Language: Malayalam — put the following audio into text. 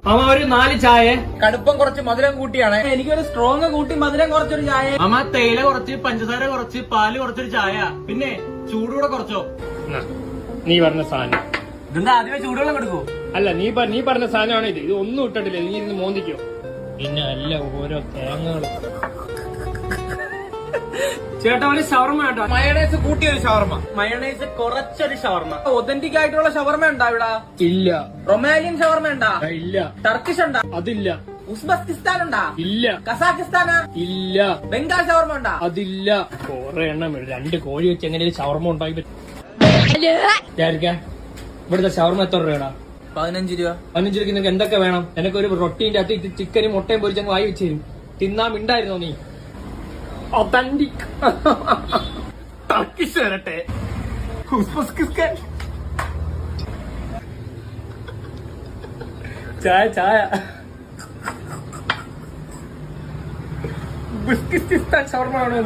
മാമ ഒരു 4 ചായ. കടുപ്പം കുറച്ച് മധുരം കൂട്ടിയാണ്. എനിക്കൊരു സ്ട്രോങ് കൂട്ടി മധുരം കുറച്ചൊരു ചായ. മാമ തേയില കുറച്ച്, പഞ്ചസാര കുറച്ച്, പാല് കുറച്ചൊരു ചായ. പിന്നെ ചൂടുകൂടെ കുറച്ചോ. നീ പറഞ്ഞ സാധനം ഇതെന്താ ആദ്യമേ ചൂടുവെള്ളം കൊടുക്കൂ? അല്ല, നീ പറഞ്ഞ സാധനമാണ് ഇത്. ഇത് ഒന്നും ഇട്ടിട്ടില്ല. നീ ഇരുന്ന് മോന്തിക്കോ. പിന്നെ അല്ല ഓരോ തേങ്ങകളും. ചേട്ടാ ഒരു ഷവർമ കേട്ടോ. മയണൈസ് കൂട്ടിയൊരു ഷവർമ. മയണൈസ് കുറച്ചൊരു ഷവർമ. ഒതന്റിക് ആയിട്ടുള്ള ഷവർമ ഉണ്ടാ ഇവിടെ? ഇല്ല. റൊമാലിയൻ ഷവർമ ഉണ്ടാ? ഇല്ല. ടർക്കിഷ് ഉണ്ടാ? അതില്ല. ഉസ്ബെക്കിസ്ഥാൻ ഉണ്ടാ? ഇല്ല. കസാഖിസ്ഥാനാ? ഇല്ല. ബംഗാൾ ഷവർമ ഉണ്ടാ? അതില്ല. കൊറേ എണ്ണം 2 കോഴി വെച്ച് എങ്ങനെ ഷവർമ ഉണ്ടാക്കി ഇവിടുത്തെ ഷവർമ എത്ര രൂപയാടാ? 15 രൂപ. 15 രൂപയ്ക്ക് നിനക്ക് എന്തൊക്കെ വേണം? എനിക്കൊരു റൊട്ടീന്റെ അകത്ത് ചിക്കനും മുട്ടയും പൊരിച്ചങ്ങ് വായി വെച്ച് തരും. തിന്നാൻ മിണ്ടായിരുന്നോ നീ? ഒതന്റിക് ടർക്കിഷ് വരട്ടെ. ചായ ഉസ്ബെക്കിസ്ഥാൻ ഷവർമ ആണോ?